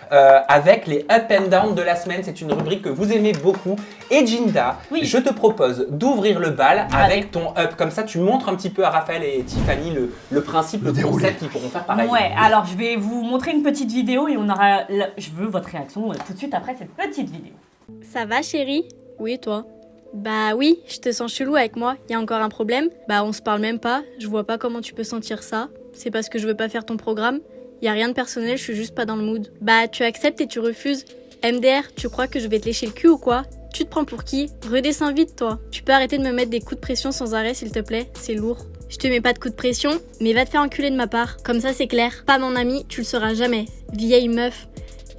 avec les up and down de la semaine. C'est une rubrique que vous aimez beaucoup. Et Ginda, je te propose d'ouvrir le bal avec ton up. Comme ça, tu montres un petit peu à Raphaël et Tiffany le principe, le concept qu'ils pourront faire pareil. Ouais, alors je vais vous montrer une petite vidéo et on aura. Je veux votre réaction tout de suite après cette petite vidéo. Ça va, chérie? Oui, et toi? Bah oui, je te sens chelou avec moi. Y a encore un problème? Bah on se parle même pas. Je vois pas comment tu peux sentir ça. C'est parce que je veux pas faire ton programme? Y a rien de personnel, je suis juste pas dans le mood. Bah tu acceptes et tu refuses. MDR, tu crois que je vais te lécher le cul ou quoi? Tu te prends pour qui? Redescends vite, toi. Tu peux arrêter de me mettre des coups de pression sans arrêt, s'il te plaît? C'est lourd. Je te mets pas de coups de pression, mais va te faire enculer de ma part. Comme ça, c'est clair. Pas mon ami, tu le seras jamais. Vieille meuf.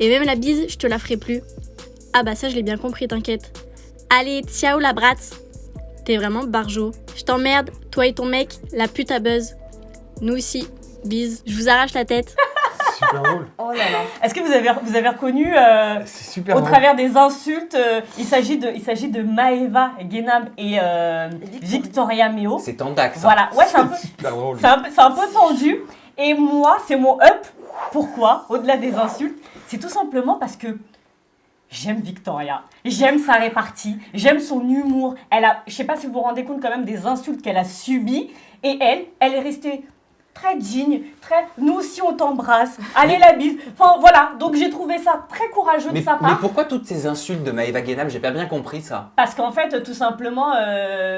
Et même la bise, je te la ferai plus. Ah bah ça, je l'ai bien compris, t'inquiète. Allez, ciao la bratz. T'es vraiment barjo. Je t'emmerde, toi et ton mec, la pute à buzz. Nous aussi. Bise, je vous arrache la tête. Super drôle. Oh là là. Est-ce que vous avez reconnu C'est super au drôle. travers des insultes, il s'agit de Maeva Genab et Victoria Meo. C'est tendax. Voilà, ouais, c'est un peu, Super drôle. c'est un peu tendu. Et moi, c'est mon up. Pourquoi? Au-delà des insultes, c'est tout simplement parce que j'aime Victoria, j'aime sa répartie, j'aime son humour. Je sais pas si vous vous rendez compte quand même des insultes qu'elle a subies. Et elle est restée très digne, nous aussi on t'embrasse, allez la bise. Enfin voilà, donc j'ai trouvé ça très courageux de sa part. Mais pourquoi toutes ces insultes de Maeva Genab? J'ai pas bien compris ça. Parce qu'en fait, tout simplement,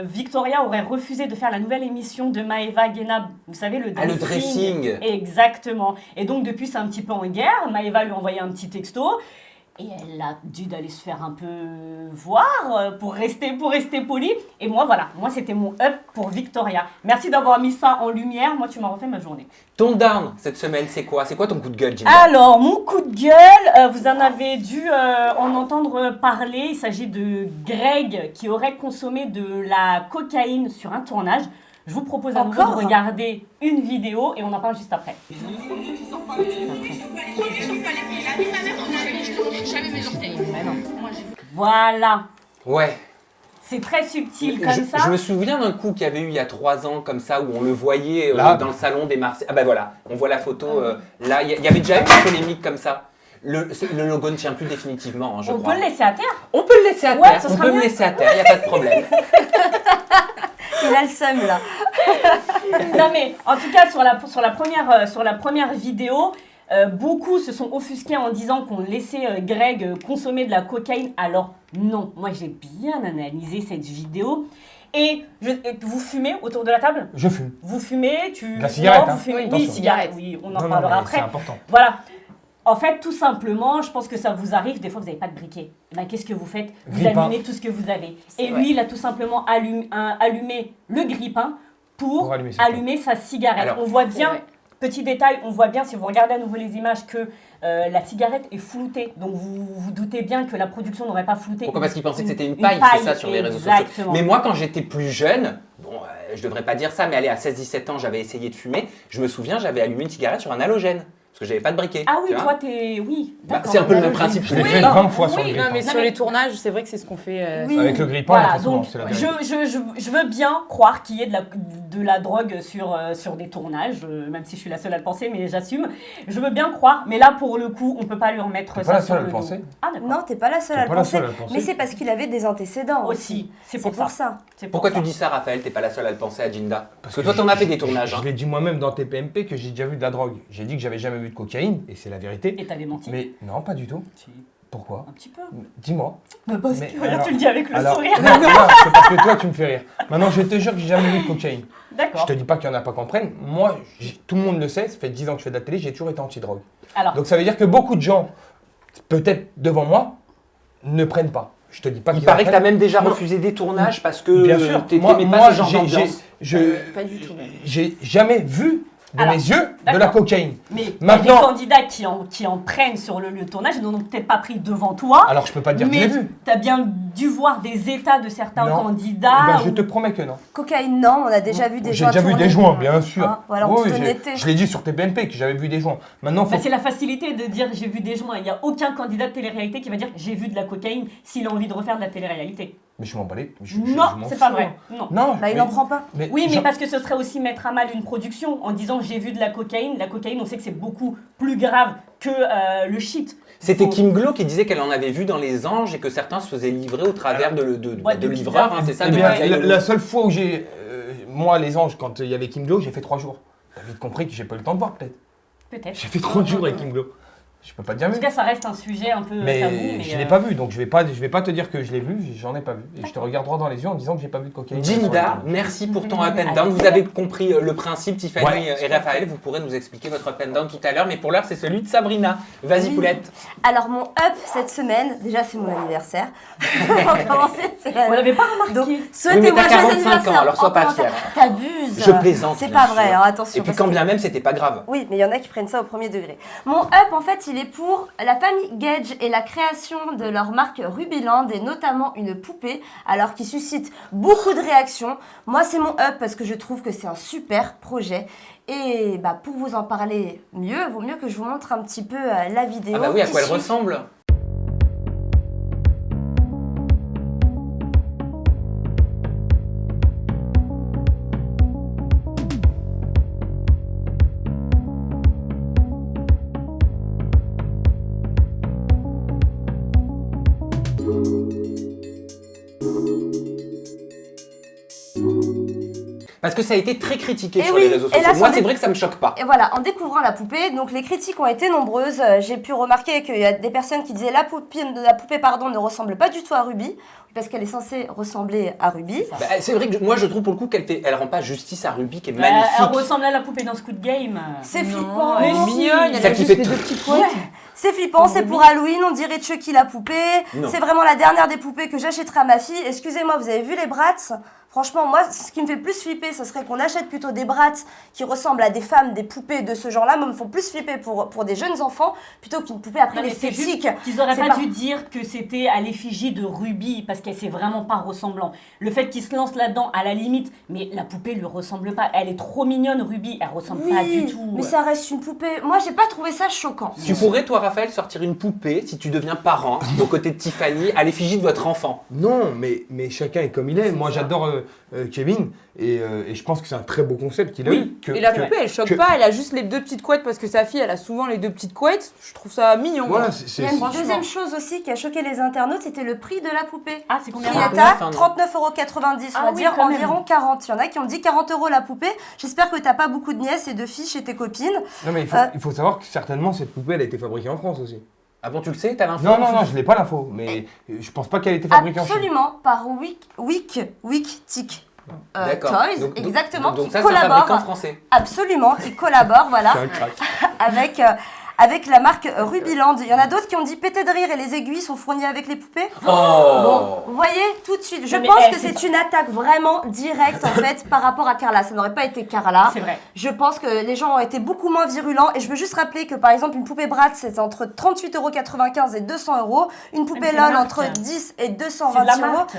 Victoria aurait refusé de faire la nouvelle émission de Maeva Genab. Vous savez, le dressing. Ah, le dressing. Exactement. Et donc depuis, c'est un petit peu en guerre. Maeva lui a envoyé un petit texto. Et elle a dû d'aller se faire un peu voir pour rester polie. Et moi, voilà, c'était mon up pour Victoria. Merci d'avoir mis ça en lumière. Moi, tu m'as refait ma journée. Ton down cette semaine, c'est quoi? C'est quoi ton coup de gueule, Ginda? Alors, mon coup de gueule, vous en avez dû en entendre parler. Il s'agit de Greg qui aurait consommé de la cocaïne sur un tournage. Je vous propose à nouveau de regarder une vidéo et on en parle juste après. Voilà. Ouais. C'est très subtil comme ça. Je me souviens d'un coup qu'il y avait eu il y a 3 ans comme ça où on le voyait dans le salon des Marseillais. Ah ben voilà, on voit la photo là. Il y avait déjà eu une polémique comme ça. Le logo ne tient plus définitivement, hein, je crois. On peut le laisser à terre. On peut le laisser à terre. On peut le laisser à terre. Il n'y a pas de problème. Il a le seum là. Non mais en tout cas sur la première vidéo, beaucoup se sont offusqués en disant qu'on laissait Greg consommer de la cocaïne. Alors non, moi j'ai bien analysé cette vidéo. Et vous fumez autour de la table? Je fume. Vous fumez, La cigarette, non, vous fumez, oui, cigarette, oui, on en Non, parlera mais après. c'est important. Voilà. En fait, tout simplement, je pense que ça vous arrive, des fois vous n'avez pas de briquet. Ben, qu'est-ce que vous faites? Vous Grille-pain. allumez tout ce que vous avez. Et lui, il a tout simplement allumé le grille-pain pour allumer sa cigarette. Alors, on voit bien, petit détail, on voit bien, si vous regardez à nouveau les images, que la cigarette est floutée. Donc vous vous doutez bien que la production n'aurait pas flouté. Pourquoi? Parce qu'ils pensaient que c'était une paille, c'est ça sur les réseaux sociaux. Mais moi, quand j'étais plus jeune, bon, je devrais pas dire ça, mais allez, à 16-17 ans, j'avais essayé de fumer. Je me souviens, j'avais allumé une cigarette sur un halogène. Parce que j'avais pas de briquet. Ah oui, toi t'es... Oui, c'est un peu le même principe. Je l'ai fait 20 fois sur le grille-pain. Non, mais sur les tournages, c'est vrai que c'est ce qu'on fait. Avec le grille-pain, voilà, forcément, donc c'est la vérité. je veux bien croire qu'il y ait de la drogue sur des tournages, même si je suis la seule à le penser, mais j'assume. Je veux bien croire, mais là pour le coup, on peut pas lui remettre T'es ça pas la sur seule à le le dos. penser. Ah d'accord. Non, t'es pas la seule à le pas la penser. seule à le penser. Mais c'est parce qu'il avait des antécédents Aussi, c'est pour ça. C'est pour Pourquoi ça. tu dis ça, Raphaël? T'es pas la seule à le penser à Ginda. Parce que toi, t'en as fait des tournages. Je l'ai dit moi-même dans TPMP que j'ai déjà vu de la drogue. J'ai dit que j'avais jamais vu de cocaïne, et c'est la vérité. Et t'avais menti. Mais non, pas du tout. Si, Pourquoi? un petit peu. Dis-moi. Parce Mais que regarde, alors- tu le dis avec le Alors, sourire. non, c'est parce que toi, tu me fais rire. Maintenant, je te jure que j'ai jamais vu de cocaïne. Je D'accord. te dis pas qu'il y en a pas qui en prennent. Moi, tout le monde le sait, ça fait 10 ans que je fais de la télé, j'ai toujours été anti-drogue. Alors, Donc ça veut dire que beaucoup de gens, peut-être devant moi, ne prennent pas. Je te dis pas Il qu'ils paraît que en prennent. t'as même déjà Non. refusé des tournages parce que Bien sûr. t'aimais Moi, pas ce genre d'ambiance. Pas du tout, même. J'ai jamais vu de Alors, mes yeux de la d'accord. cocaïne. mais il y a des Maintenant- candidats qui en prennent sur le lieu de tournage, ils n'en ont peut-être pas pris devant toi. Alors je peux pas te dire que je mais l'ai vu. tu as bien dû voir des états de certains Non. candidats. Eh ben, je où- te promets que non. Cocaïne, non, on a déjà vu des J'ai joints déjà vu tourner. des joints, bien sûr. Hein, voilà, en Oui, toute oui, honnêteté. je l'ai dit sur TPMP que j'avais vu des joints. Maintenant, faut... Bah, c'est la facilité de dire j'ai vu des joints. Il n'y a aucun candidat de télé-réalité qui va dire j'ai vu de la cocaïne s'il a envie de refaire de la télé-réalité. Mais je m'en bats les... Non, je m'en c'est pas fous, vrai. hein. Non. Non, Bah, il mais- n'en prend pas. Oui, mais genre- parce que ce serait aussi mettre à mal une production en disant j'ai vu de la cocaïne. La cocaïne, on sait que c'est beaucoup plus grave que le shit. C'était Faut- Kim Glo qui disait qu'elle en avait vu dans les anges et que certains se faisaient livrer au travers Ouais, de de livreurs, pizzas. hein, c'est ça Eh de bien, pizza la, Yolo. la seule fois où j'ai... moi, les anges, quand il y avait Kim Glo, j'ai fait 3 jours. T'as vite compris que j'ai pas eu le temps de voir, peut-être. Peut-être. J'ai fait 30 jours avec Kim Glo. Je peux pas te dire En mieux. tout cas, ça reste un sujet un peu tabou. Mais je l'ai pas vu, donc je vais pas te dire que je l'ai vu, j'en ai pas vu. Et je te regarde droit dans les yeux en disant que j'ai pas vu de cocaïne. Jinda, merci pour ton up and down. Vous avez compris le principe, Tiffany et Raphaël. Vous pourrez nous expliquer votre up and down tout à l'heure, mais pour l'heure, c'est celui de Sabrina. Vas-y, Oui. Poulette. Alors, mon up cette semaine, déjà, c'est mon anniversaire. On va commencer. On l'avait pas remarqué. Donc, Oui, mais souhaitez-moi t'as joyeux 45 ans, anniversaire. alors sois en pas commentaire. fière. T'abuses. Je plaisante. C'est bien pas sûr. vrai, hein, attention. Et puis parce quand que- bien même, c'était pas grave. Oui, mais il y en a qui prennent ça au premier degré. Mon up, en fait, il est pour la famille Gage et la création de leur marque Rubyland et notamment une poupée, alors qui suscite beaucoup de réactions. Moi, c'est mon up parce que je trouve que c'est un super projet. Et bah, pour vous en parler mieux, vaut mieux que je vous montre un petit peu la vidéo. Ah bah oui, à qui quoi elle suit. ressemble? Parce que ça a été très critiqué Et sur oui, les réseaux et là, sociaux. Moi, c'en c'est est- vrai que ça me choque pas. Et voilà, en découvrant la poupée, donc les critiques ont été nombreuses. J'ai pu remarquer qu'il y a des personnes qui disaient la poupée ne ressemble pas du tout à Ruby, parce qu'elle est censée ressembler à Ruby. Bah, c'est vrai que moi, je trouve pour le coup elle rend pas justice à Ruby, qui est Bah, elle magnifique. ressemble à la poupée dans Squid Game. C'est Non, flippant. elle est Mais si. mignonne, elle Ça a qui juste fait les tout. deux petites couettes. C'est flippant, c'est pour Halloween, on dirait Chucky la poupée. Non. C'est vraiment la dernière des poupées que j'achèterai à ma fille. Excusez-moi, vous avez vu les Bratz? Franchement, moi, ce qui me fait plus flipper, ce serait qu'on achète plutôt des Bratz qui ressemblent à des femmes, des poupées de ce genre-là. Moi, me font plus flipper pour des jeunes enfants plutôt qu'une poupée après Non, mais c'est l'esthétique. juste qu'ils auraient C'est pas dû dire que c'était à l'effigie de Ruby parce qu'elle c'est vraiment pas ressemblant. Le fait qu'ils se lancent là-dedans, à la limite, mais la poupée lui ressemble pas. Elle est trop mignonne, Ruby. Elle ressemble pas du tout. mais ça reste une poupée. Moi, j'ai pas trouvé ça choquant. Tu pourrais, toi, Raphaël, sortir une poupée si tu deviens parent, aux côtés de Tiffany, à l'effigie de votre enfant. Non, mais chacun est comme il est. Moi, j'adore Kevin et je pense que c'est un très beau concept qu'il a eu. Que- Et la que- poupée, elle choque que- pas, elle a juste les deux petites couettes parce que sa fille, elle a souvent les deux petites couettes. Je trouve ça mignon. Voilà, quoi. c'est Il y a une franchement. deuxième chose aussi qui a choqué les internautes, c'était le prix de la poupée. Ah, c'est combien Il est 39, à hein, non 39,90 €, on Ah va oui, dire quand même. environ 40. Il y en a qui ont dit 40 € la poupée. J'espère que t'as pas beaucoup de nièces et de filles chez tes copines. Non, mais il faut savoir que certainement cette poupée, elle a été fabriquée en France aussi. Ah bon, tu le sais, t'as l'info? Non, je n'ai pas l'info, mais je pense pas qu'elle ait été fabriquée en Chine. Absolument, par Wick-Tic D'accord. Toys, Donc- exactement, Donc qui ça, c'est un fabricant collabore, français. absolument, qui collabore, voilà, C'est un crack. avec la marque Rubyland. Il y en a d'autres qui ont dit péter de rire et les aiguilles sont fournies avec les poupées. Oh Bon, vous voyez, tout de suite, je Non, mais, pense eh, que c'est c'est une attaque vraiment directe en fait par rapport à Carla. Ça n'aurait pas été Carla. C'est vrai. Je pense que les gens ont été beaucoup moins virulents et je veux juste rappeler que par exemple une poupée Bratz c'est entre 38,95 € et 200 €, une poupée c'est la LOL marque. entre 10 et C'est de 220 la €. marque.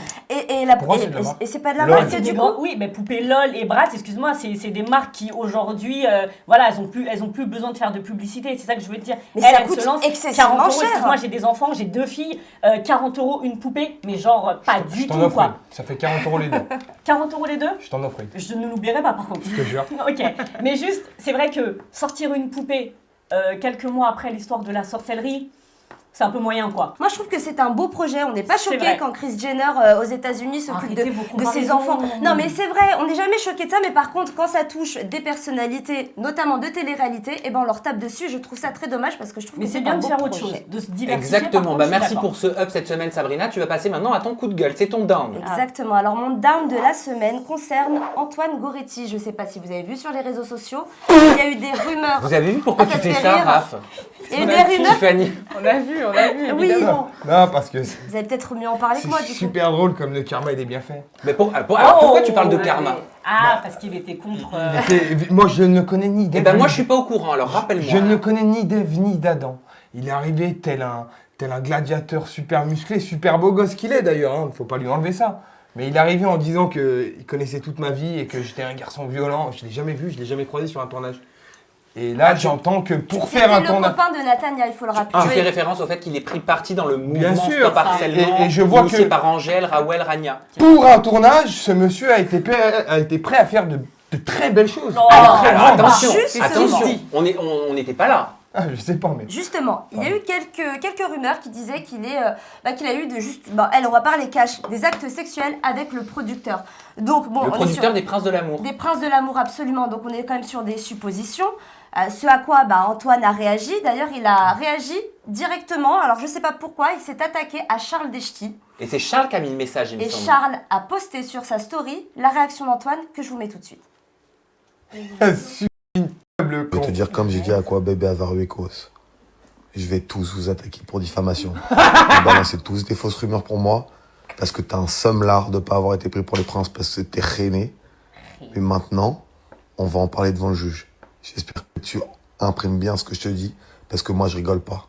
Pourquoi c'est de la marque Et c'est pas de la LOL. marque C'est du des coup. gros- oui, mais poupée LOL et Bratz, excuse-moi, c'est des marques qui aujourd'hui, voilà, elles ont plus besoin de faire de publicité. C'est ça que je veux te dire. Mais Elle, ça elle coûte se lance excessivement 40 €, cher. excuse-moi, j'ai des enfants, j'ai 2 filles, 40 € une poupée, mais genre pas Je du t'en tout offre une. quoi. Ça fait 40 € les deux. 40 € les deux? Je t'en offre une. Je ne l'oublierai pas par contre. Je te jure. Ok, mais juste, c'est vrai que sortir une poupée quelques mois après l'histoire de la sorcellerie, c'est un peu moyen quoi. Moi je trouve que c'est un beau projet. On n'est pas C'est choqué vrai. quand Kris Jenner aux États-Unis s'occupe Arrêtez vos de ses comparaisons. enfants. Non mais c'est vrai, on n'est jamais choqué de ça. Mais par contre, quand ça touche des personnalités, notamment de télé-réalité, et ben on leur tape dessus. Je trouve ça très dommage parce que je trouve Mais que c'est c'est bien un de beau faire autre projet. chose, de se diversifier. Exactement. par contre, Bah, je suis merci d'accord. pour ce up cette semaine, Sabrina. Tu vas passer maintenant à ton coup de gueule. C'est ton down. Exactement. Alors mon down de la semaine concerne Antoine Goretti. Je sais pas si vous avez vu sur les réseaux sociaux, il y a eu des rumeurs. Vous avez vu pourquoi Ah, tu ça te fais fait ça, rire. Raph? Il y a eu des rumeurs. Tiffany. On a vu, Oui. évidemment. Non, parce que Vous avez peut-être mieux en parler que c'est moi du coup. super drôle comme le karma il est bien fait. Mais alors pourquoi tu parles de ouais. karma? Ah, parce qu'il était contre. Moi je ne connais ni Eh d'Ève. ben moi ni- je suis pas au courant, alors Je rappelle-moi. ne connais ni d'Ève ni d'Adam. Il est arrivé tel un gladiateur super musclé, super beau gosse qu'il est d'ailleurs, hein, faut pas lui enlever ça. Mais il est arrivé en disant qu'il connaissait toute ma vie et que j'étais un garçon violent. Je l'ai jamais vu, je l'ai jamais croisé sur un tournage. Et là, j'entends que pour faire un C'était le tournage... copain de Natania, il faut le rappeler. Tu fais référence au fait qu'il est pris parti dans le Bien mouvement sûr. Stop Harcèlement, Et je vois initié que- par Angèle, Rawel, Rania. Pour un tournage, ce monsieur a été prêt à faire de très belles choses. Non. Très Alors grandes. attention, Justement. attention, on n'était pas là. Ah, je sais pas, mais... Justement, il y a eu quelques rumeurs qui disaient qu'il a eu on va parler cash, des actes sexuels avec le producteur. Donc bon, Le on est producteur sur des Princes de l'amour. des princes de l'amour absolument. Donc on est quand même sur des suppositions. Ce à quoi Antoine a réagi. D'ailleurs, il a réagi directement. Alors je sais pas pourquoi, il s'est attaqué à Charles Deschty. Et c'est Charles qui a mis le message, il me Et semble. Charles a posté sur sa story la réaction d'Antoine que je vous mets tout de suite. Superbe Je vais con. te dire comme j'ai dit à quoi bébé Avaruecos. Je vais tous vous attaquer pour diffamation. Vous balancez tous des fausses rumeurs pour moi. Parce que t'as un somme-lard de pas avoir été pris pour les princes parce que t'es rené. Mais maintenant, on va en parler devant le juge. J'espère que tu imprimes bien ce que je te dis. Parce que moi, je rigole pas.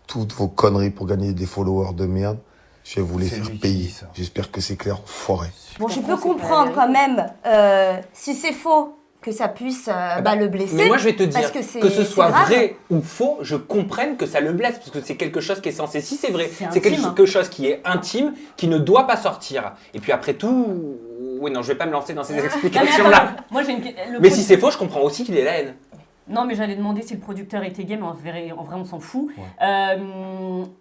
Toutes vos conneries pour gagner des followers de merde, je vais vous les C'est faire lui qui payer. dit ça. J'espère que c'est clair, foiré. Bon, je peux comprends, c'est pas comprendre la quand même, si c'est faux, que ça puisse le blesser. Mais moi, je vais te dire, parce que que ce c'est soit grave. vrai ou faux, je comprenne que ça le blesse, parce que c'est quelque chose qui est censé. Si c'est vrai, C'est c'est intime, quelque chose qui est intime, qui ne doit pas sortir. Et puis après tout, oui, non, je vais pas me lancer dans ces Non, mais explications-là. attends, moi j'ai une Mais si c'est faux, je comprends aussi qu'il ait la haine. Non, mais j'allais demander si le producteur était gay, mais en vrai, on s'en fout.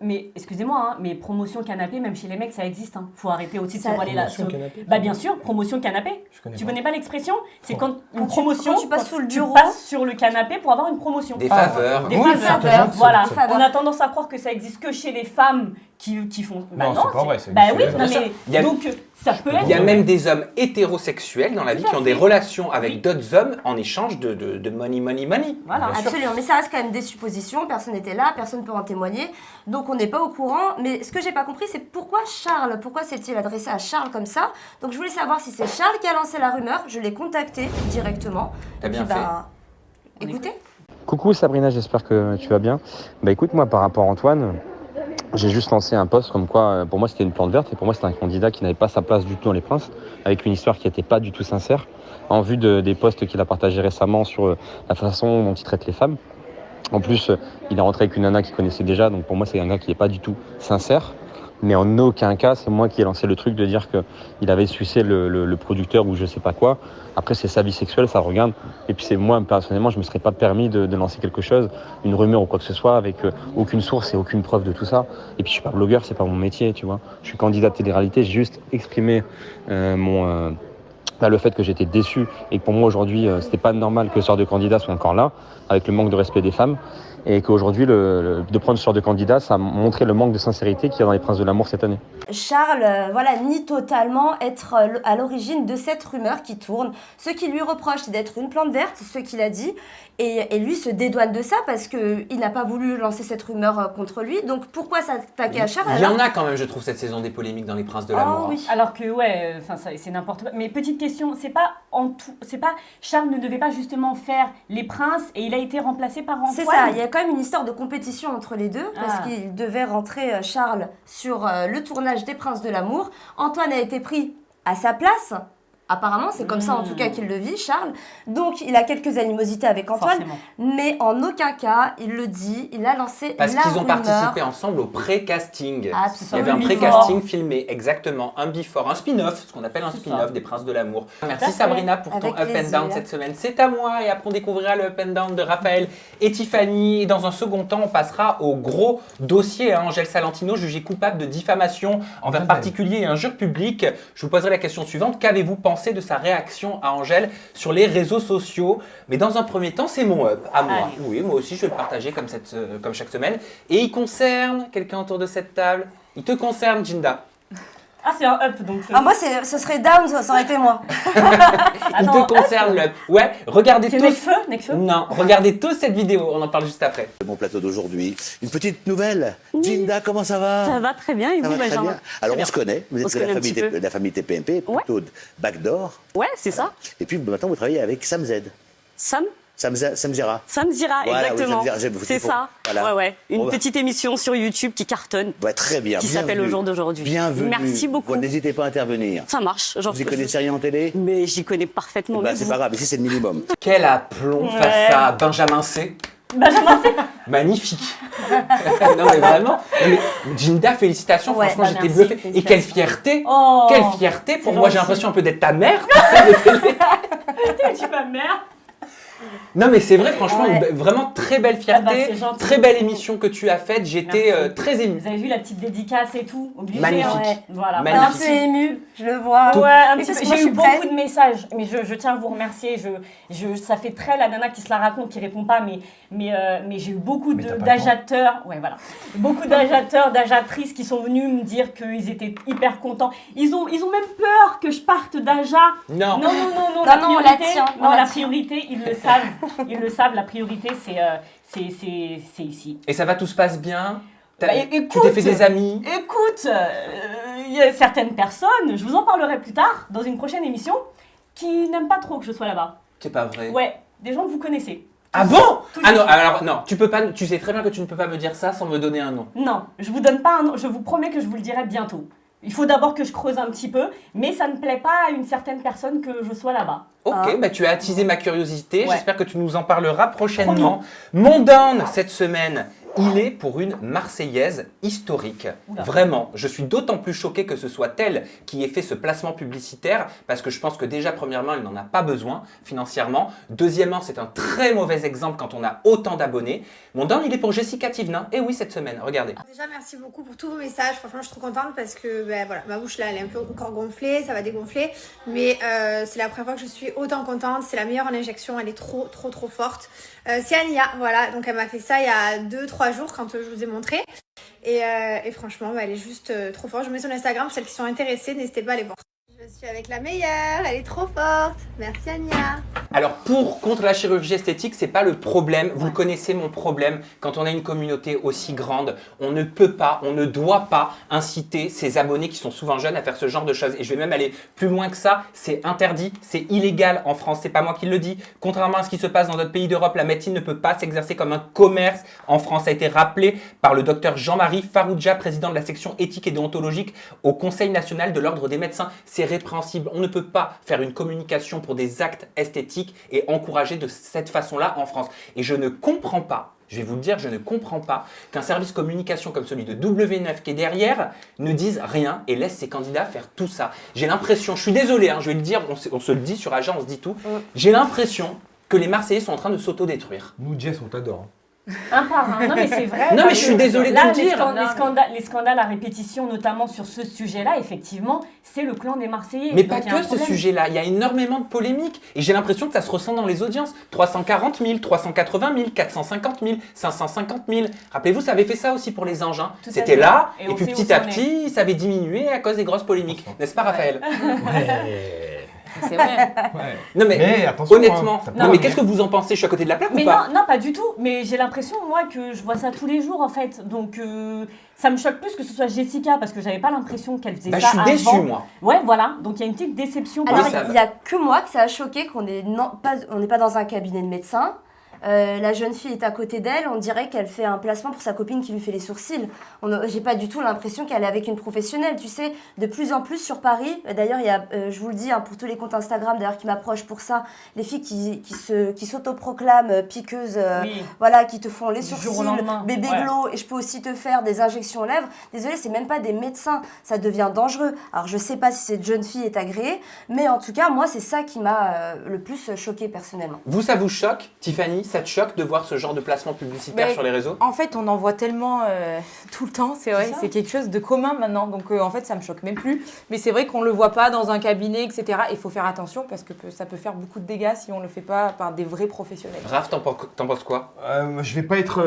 Mais excusez-moi, hein, mais promotion canapé, même chez les mecs, ça existe. Hein. Faut arrêter aussi de se Ça- voiler là. Promotion canapé, Bah bien sûr, promotion canapé. Je connais Tu pas. connais pas l'expression? C'est Quand- quand une promotion, quand tu passes sous le tu bureau. passes sur le canapé pour avoir une promotion. Des Ah, faveurs. Des Oui, faveurs, c'est vrai, voilà. c'est vrai. On a tendance à croire que ça existe que chez les femmes qui font. Non, c'est pas vrai, ça Bah existe oui, chez les non, hommes. mais Il y a- donc ça peut être. Il y a même des hommes hétérosexuels dans la vie Tout à qui ont des fait. relations avec Oui. d'autres hommes en échange de money, money, money. Voilà. Bien sûr. Absolument, mais ça reste quand même des suppositions, personne n'était là, personne ne peut en témoigner, donc on n'est pas au courant. Mais ce que j'ai pas compris, c'est pourquoi Charles, pourquoi s'est-il adressé à Charles comme ça? Donc je voulais savoir si c'est Charles qui a lancé la rumeur, je l'ai contacté directement. T'as Et bien puis, fait. Écoutez. Coucou Sabrina, j'espère que tu vas bien. Bah écoute, moi par rapport à Antoine, j'ai juste lancé un post comme quoi pour moi c'était une plante verte et pour moi c'était un candidat qui n'avait pas sa place du tout dans les Princes, avec une histoire qui n'était pas du tout sincère, en vue des posts qu'il a partagés récemment sur la façon dont il traite les femmes. En plus, il est rentré avec une nana qu'il connaissait déjà, donc pour moi c'est un gars qui n'est pas du tout sincère. Mais en aucun cas, c'est moi qui ai lancé le truc de dire qu'il avait sucé le producteur ou je sais pas quoi. Après, c'est sa vie sexuelle, ça regarde. Et puis c'est moi, personnellement, je ne me serais pas permis de lancer quelque chose, une rumeur ou quoi que ce soit, avec aucune source et aucune preuve de tout ça. Et puis je suis pas blogueur, c'est pas mon métier, tu vois. Je suis candidat de télé-réalité, j'ai juste exprimé le fait que j'étais déçu et que pour moi aujourd'hui, c'était pas normal que ce genre de candidat soit encore là, avec le manque de respect des femmes. Et qu'aujourd'hui, de prendre ce genre de candidat, ça a montré le manque de sincérité qu'il y a dans les Princes de l'amour cette année. Charles nie totalement être à l'origine de cette rumeur qui tourne. Ce qui lui reproche, c'est d'être une plante verte, ce qu'il a dit. Et lui se dédouane de ça parce qu'il n'a pas voulu lancer cette rumeur contre lui. Donc pourquoi s'attaquer à Charles Il y alors en a quand même, je trouve, cette saison des polémiques dans les Princes de Oh, l'amour. oui. Alors que c'est n'importe quoi. Mais petite question, c'est pas Charles ne devait pas justement faire les princes et il a été remplacé par Antoine. C'est ça, il y a quand même une histoire de compétition entre les deux, parce Ah. qu'il devait rentrer Charles sur le tournage des Princes de l'amour. Antoine a été pris à sa place. Apparemment, c'est comme ça en tout cas qu'il le vit, Charles. Donc, il a quelques animosités avec Antoine, Forcément. mais en aucun cas, il le dit, il a lancé Parce la qu'ils ont rumeur. participé ensemble au pré-casting. Il y Absolument. avait un Before. pré-casting filmé, exactement, un before, un spin-off, ce qu'on appelle un C'est spin-off ça. des Princes de l'amour. Merci fait. Sabrina pour Avec ton up and plaisir. down cette semaine. C'est à moi et après on découvrira le up and down de Raphaël et Tiffany. Et dans un second temps, on passera au gros dossier à Angèle Salentino, jugée coupable de diffamation envers particulier et injure publique. Je vous poserai la question suivante. Qu'avez-vous pensé de sa réaction à Angèle sur les réseaux sociaux? Mais dans un premier temps, c'est mon up à moi. Allez. Oui, moi aussi, je vais le partager comme chaque semaine. Et il concerne quelqu'un autour de cette table. Il te concerne, Jinda. Ah, c'est un up donc. Ah, moi, ce serait down, ça aurait été moi. Il te concerne, le up. Ouais, regardez C'est tous. Nekfeu. Non, regardez tous cette vidéo. On en parle juste après. Mon plateau d'aujourd'hui. Une petite nouvelle. Jinda, comment ça va? Ça va très bien, et Ça vous, va très Benjamin? bien. Alors on se connaît, vous On êtes se de connaît un petit peu. la famille TPMP, plutôt de Backdoor. Ouais, c'est ça. Et puis maintenant vous travaillez avec Sam Z. Sam Ça me dira. Ça me dira, Voilà, oui, exactement. ça me dira, j'aime beaucoup. C'est ça. Voilà. Ouais. Une Bon, bah. petite émission sur YouTube qui cartonne, Ouais, très bien. qui s'appelle Au jour d'aujourd'hui. Bienvenue. Merci beaucoup. Bon, n'hésitez pas à intervenir. Ça marche. Vous y connaissez rien en télé? Mais j'y connais parfaitement. Bah, mais c'est vous- pas grave, ici c'est le minimum. Quel aplomb Ouais. face à Benjamin C. Benjamin C. Magnifique. Non mais vraiment. Non, mais Ginda, félicitations. Ouais, Franchement, bah, j'étais merci, bluffée. Et quelle fierté. Oh. Quelle fierté. Pour C'est moi, j'ai gentil. l'impression un peu d'être ta mère. tu sais, de télé. Tu es ma mère. Non mais c'est vrai, franchement, Ouais. vraiment très belle Ah bah, fierté. c'est gentil. Très belle émission que tu as faite. J'étais Merci. très ému. Vous avez vu la petite dédicace et tout, obligé. Magnifique. hein. Voilà. T'es un Magnifique. peu ému, je le vois. Ouais, un Mais petit parce peu. que moi, J'ai je eu suis prête. beaucoup de messages, mais je tiens à vous remercier. Ça fait très la nana qui se la raconte, qui répond pas, mais j'ai eu beaucoup Mais t'as pas le d'ajateurs, ouais voilà, beaucoup d'ajateurs, d'ajatrices qui sont venus me dire qu'ils étaient hyper contents. Ils ont même peur que je parte d'Aja. Non. Non, Non, non, on la tient, on Non, la la tient. priorité, ils le savent. Ils le savent, la priorité, c'est ici. Et ça va, tout se passe bien. Bah, Tu écoute, t'es fait des amis. Écoute, il y a certaines personnes, je vous en parlerai plus tard, dans une prochaine émission, qui n'aiment pas trop que je sois là-bas. C'est pas vrai. Ouais, des gens que vous connaissez. Ah bon? Tous Ah non, ici. alors non, tu peux pas. Tu sais très bien que tu ne peux pas me dire ça sans me donner un nom. Non, je vous donne pas un nom, je vous promets que je vous le dirai bientôt. Il faut d'abord que je creuse un petit peu, mais ça ne plaît pas à une certaine personne que je sois là-bas. Ok, Ah. bah tu as attisé ma curiosité. Ouais. J'espère que tu nous en parleras prochainement. Mon down cette semaine, il est pour une Marseillaise historique. Oula. Vraiment, je suis d'autant plus choqué que ce soit elle qui ait fait ce placement publicitaire parce que je pense que déjà, premièrement, elle n'en a pas besoin financièrement. Deuxièmement, c'est un très mauvais exemple quand on a autant d'abonnés. Mon down, il est pour Jessica Thivenin. Et oui, cette semaine, regardez. Déjà, merci beaucoup pour tous vos messages. Franchement, je suis trop contente parce que voilà, ma bouche là, elle est un peu encore gonflée, ça va dégonfler. Mais c'est la première fois que je suis autant contente. C'est la meilleure en injection, elle est trop forte. C'est Ania, voilà. Donc elle m'a fait ça il y a 2-3 jours quand je vous ai montré. Et franchement, elle est juste trop forte. Je mets son Instagram pour celles qui sont intéressées, n'hésitez pas à aller voir. Je suis avec la meilleure, elle est trop forte. Merci Ania. Alors contre la chirurgie esthétique, c'est pas le problème. Vous le connaissez, mon problème. Quand on a une communauté aussi grande, on ne peut pas, on ne doit pas inciter ses abonnés qui sont souvent jeunes à faire ce genre de choses. Et je vais même aller plus loin que ça. C'est interdit, c'est illégal en France. C'est pas moi qui le dis. Contrairement à ce qui se passe dans d'autres pays d'Europe, la médecine ne peut pas s'exercer comme un commerce en France. Ça a été rappelé par le docteur Jean-Marie Faroudja, président de la section éthique et déontologique au Conseil national de l'ordre des médecins. C'est répréhensible. On ne peut pas faire une communication pour des actes esthétiques et encourager de cette façon-là en France. Et je ne comprends pas, je vais vous le dire, je ne comprends pas qu'un service communication comme celui de W9 qui est derrière ne dise rien et laisse ses candidats faire tout ça. J'ai l'impression, je suis désolé, je vais le dire, on se le dit sur Agen, on se dit tout, j'ai l'impression que les Marseillais sont en train de s'autodétruire. Nous, Jess, on t'adore. Un par un. Non, mais c'est vrai. Non, mais je suis désolée de là, le dire. les scandales à répétition, notamment sur ce sujet-là, effectivement, c'est le clan des Marseillais. Mais Donc, pas il y a un que ce problème. sujet-là, il y a énormément de polémiques et j'ai l'impression que ça se ressent dans les audiences. 340 000, 380 000, 450 000, 550 000. Rappelez-vous, ça avait fait ça aussi pour les anges. Hein. Tout à C'était fait. là Et et on puis sait où petit ça à en est. petit, ça avait diminué à cause des grosses polémiques. N'est-ce pas, Raphaël? C'est vrai. Non mais, attention, honnêtement, hein, ça peut non mais arriver. qu'est-ce que vous en pensez? Je suis à côté de la plaque Mais ou pas? non, pas du tout. Mais j'ai l'impression, moi, que je vois ça tous les jours, en fait. Donc, ça me choque plus que ce soit Jessica, parce que j'avais pas l'impression qu'elle faisait Bah, ça je suis déçu, avant. moi. Ouais, voilà. Donc, il y a une petite déception. Alors, Oui, ça il n'y a que moi que ça a choqué qu'on n'est pas dans un cabinet de médecin. La jeune fille est à côté d'elle, on dirait qu'elle fait un placement pour sa copine qui lui fait les sourcils. J'ai pas du tout l'impression qu'elle est avec une professionnelle, tu sais. De plus en plus sur Paris, d'ailleurs, il y a, je vous le dis, pour tous les comptes Instagram d'ailleurs qui m'approchent pour ça, les filles qui s'autoproclament piqueuses, Oui. voilà, qui te font les Du jour au sourcils, lendemain, bébé ouais. glow, et je peux aussi te faire des injections aux lèvres. Désolée, c'est même pas des médecins, ça devient dangereux. Alors, je sais pas si cette jeune fille est agréée, mais en tout cas, moi, c'est ça qui m'a le plus choquée personnellement. Vous, ça vous choque, Tiffany? Ça te choque de voir ce genre de placement publicitaire Mais sur les réseaux? En fait, on en voit tellement tout le temps, c'est vrai, C'est ça. c'est quelque chose de commun maintenant. Donc en fait, ça me choque même plus. Mais c'est vrai qu'on le voit pas dans un cabinet, etc. Il faut faire attention parce que ça peut faire beaucoup de dégâts si on le fait pas par des vrais professionnels. Raph, t'en penses quoi? Je vais pas être,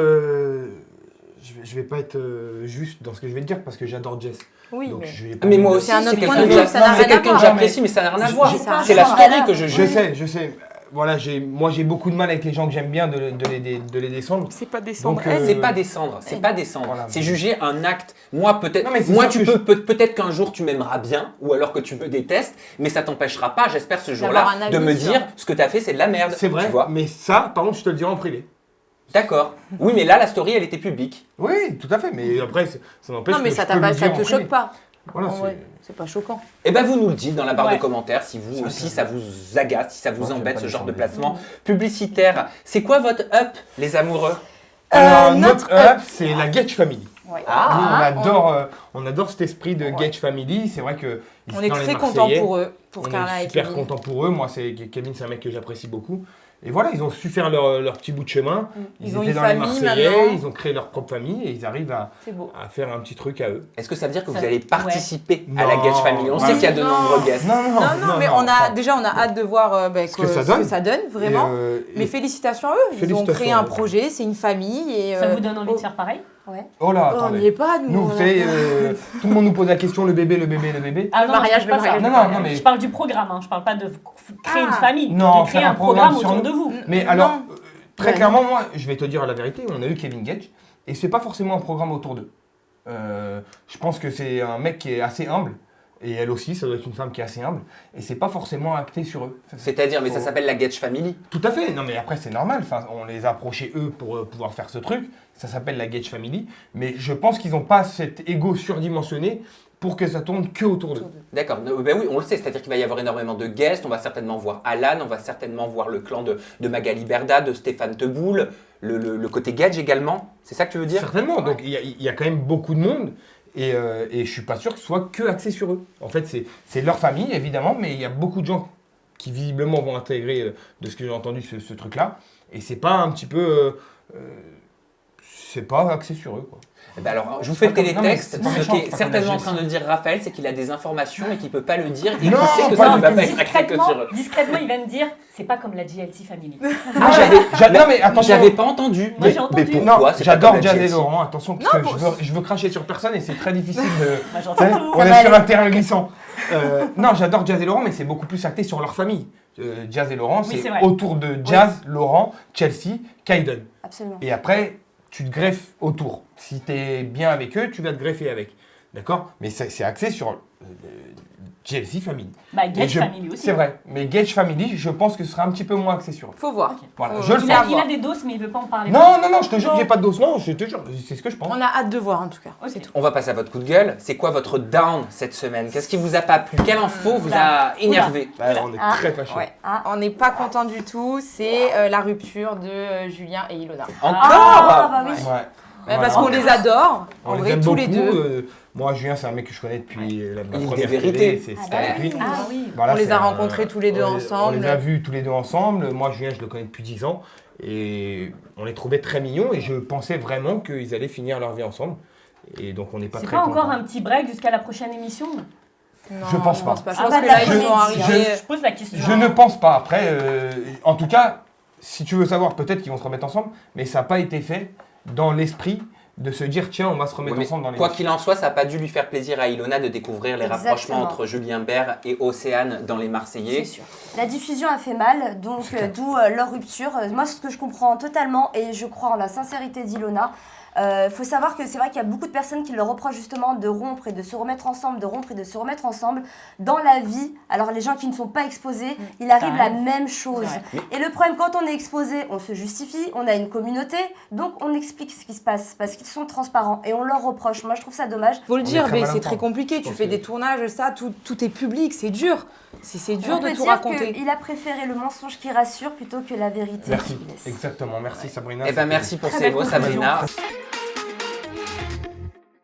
je vais pas être juste dans ce que je vais te dire parce que j'adore Jess. Oui, Donc, mais... je vais pas Mais me- moi aussi, C'est un c'est autre quelqu'un point de que vue, ça n'a rien à c'est quelqu'un que voir. j'apprécie, mais ça n'a rien à voir. Je- C'est la je- story que je Je sais. voilà, moi j'ai beaucoup de mal avec les gens que j'aime bien de les descendre. C'est pas descendre. Donc, C'est pas descendre, c'est pas descendre. Voilà. C'est juger un acte. Moi, peut-être, Non, mais c'est moi, ça tu que peux, peut-être qu'un jour tu m'aimeras bien, ou alors que tu me détestes, mais ça t'empêchera pas, j'espère ce jour-là, D'avoir un avis de me sur- dire ce que t'as fait, c'est de la merde. C'est vrai, Tu vois. mais ça, par contre, je te le dirai en privé. D'accord. Oui, mais là, la story, elle était publique. Oui, tout à fait, mais après, ça n'empêche Non, mais que ça je peux le ça dire en te privé. choque pas. Voilà, En c'est- vrai, c'est pas choquant. Eh ben, vous nous le dites dans la barre Ouais. de commentaires si vous aussi ça vous agace, si ça vous Moi, j'aime embête pas ce les genre de sandales. placement publicitaire. C'est quoi votre up, les amoureux? Alors, notre notre up, c'est la Gage Family. Ouais. Ah, Nous, on adore cet esprit de Gage Family. C'est vrai que ils On sont est dans les très contents Marseillais. pour eux, pour On Carla est et super Kevin. contents pour eux. Moi, Kevin, c'est un mec que j'apprécie beaucoup. Et voilà, ils ont su faire leur petit bout de chemin. Ils ont étaient une dans les famille Marseillais, maintenant. ils ont créé leur propre famille et ils arrivent C'est beau. à faire un petit truc à eux. est-ce que ça veut dire que Ça- vous allez participer à Non. la Gage Family? On sait Oui. qu'il y a de Non. nombreux guests. Non, mais on a hâte de voir Ce que ça donne. vraiment. Et, Mais félicitations à eux, ils ont Félicitations créé à un eux. projet, c'est une famille et Ça vous donne envie de faire pareil? oh là, on attendez. n'y est pas, nous. Nous, on vous a savez, pas- tout le monde nous pose la question, le bébé. Ah non, mariage, je parle le pas ça. mariage. Non, mais- Je parle du programme, hein. Je parle pas de créer une famille, Non, de créer faire un un programme programme autour sur de vous. Mais Non. alors, très Ouais. clairement, moi, je vais te dire la vérité, on a eu Kevin Gage, et c'est pas forcément un programme autour d'eux. Je pense que c'est un mec qui est assez humble, et elle aussi, ça doit être une femme qui est assez humble, et c'est pas forcément acté sur eux. C'est-à-dire, mais ça s'appelle la Gage Family. Tout à fait, non mais après c'est normal, enfin, on les a approchés eux pour pouvoir faire ce truc, ça s'appelle la Gage Family, mais je pense qu'ils n'ont pas cet ego surdimensionné pour que ça tourne que autour d'eux. D'accord. Ben oui, on le sait. C'est-à-dire qu'il va y avoir énormément de guests. On va certainement voir Alan, on va certainement voir le clan de Magali Berda, de Stéphane Teboul, le côté Gage également. C'est ça que tu veux dire? Certainement, donc il y a quand même beaucoup de monde. Et je suis pas sûr que ce soit que axé sur eux. En fait, c'est leur famille, évidemment, mais il y a beaucoup de gens qui visiblement vont intégrer, de ce que j'ai entendu, ce truc-là. Et c'est pas un petit peu... c'est pas axé sur eux, quoi. Eh ben alors, je vous fais le Non, mais télétexte. c'est pas Ce méchant, qui c'est est pas certainement en comme train de dire Raphaël, c'est qu'il a des informations et qu'il peut pas le dire. Et Non, qu'il sait que pas ça ne du va tout. pas être axé que sur eux. Discrètement, il va me dire, c'est pas comme la GLT Family. Ah, Non, mais attention. j'avais pas entendu. Moi, j'ai entendu. Mais Non, pourquoi? C'est pas j'adore comme la Jazz et GLT. Laurent, attention, parce que je veux cracher sur personne et c'est très difficile de... Moi, j'entends tout. On est sur un terrain glissant. Non, j'adore Jazz et Laurent, mais c'est beaucoup plus acté sur leur famille. Jazz et Laurent, Oui, c'est c'est vrai. autour de Jazz, Laurent, Chelsea, Kaiden. Absolument. Et après, tu te greffes autour. Si tu es bien avec eux, tu vas te greffer avec. D'accord? Mais c'est axé sur Chelsea Family. Bah, Et Gage Family aussi. C'est vrai. Mais Gage Family, je pense que ce sera un petit peu moins axé sur eux. Faut voir. Voilà, Faut- je le Il fais. a, il a des doses, mais il veut pas en parler. Non, je te jure que j'ai pas de dos. Non, je te jure, c'est ce que je pense. On a hâte de voir en tout cas. Ok. C'est tout. On va passer à votre coup de gueule. C'est quoi votre down cette semaine? Qu'est-ce qui vous a pas plu? Quelle info vous a énervé? On est Ah, très fâchés. Ouais. Ah. On n'est pas content du tout, c'est la rupture de Julien et Ilona. Encore? Ah, bah oui. Ouais. Ouais, parce Voilà. qu'on les adore, en On les vrai, aime tous les beaucoup. deux. Moi, Julien, c'est un mec que je connais depuis la Il dit première des vérités. télé, Ah c'est bah avec oui. lui. Ah oui. Voilà, On les c'est a un- rencontrés tous les deux on ensemble. les a vus tous les deux ensemble. Moi, Julien, je le connais depuis 10 ans. Et on les trouvait très mignons. Et je pensais vraiment qu'ils allaient finir leur vie ensemble. Et donc, on n'est pas C'est très pas encore contents. un petit break jusqu'à la prochaine émission? Non, Je pense pas. Je Ah pense bah, que là, d'accord. ils vont arriver. Je pose la question. Je ne pense pas. Après, en tout cas, si tu veux savoir, peut-être qu'ils vont se remettre ensemble. Mais ça n'a pas été fait dans l'esprit de se dire, tiens, on va se remettre Ouais, mais ensemble dans les quoi qu'il en soit, ça n'a pas dû lui faire plaisir à Ilona de découvrir les Exactement. rapprochements entre Julien Bert et Océane dans Les Marseillais. C'est sûr. La diffusion a fait mal, donc d'où leur rupture. Moi, ce que je comprends totalement, et je crois en la sincérité d'Ilona, faut savoir que c'est vrai qu'il y a beaucoup de personnes qui leur reprochent justement de rompre et de se remettre ensemble, de rompre et de se remettre ensemble. Dans la vie, alors les gens qui ne sont pas exposés, il arrive la même chose. Et le problème, quand on est exposé, on se justifie, on a une communauté, donc on explique ce qui se passe, parce qu'ils sont transparents, et on leur reproche. Moi, je trouve ça dommage. Faut le On est dire, très mais mal c'est très informés. compliqué. Je Tu pense fais que- des tournages, ça, tout est public, c'est dur. C'est dur On de peut tout dire raconter. qu'il a préféré le mensonge qui rassure plutôt que la vérité Merci. qui blesse. Exactement. Merci, Sabrina. Eh ben C'était- merci pour Très ces belle mots, conclusion. Sabrina.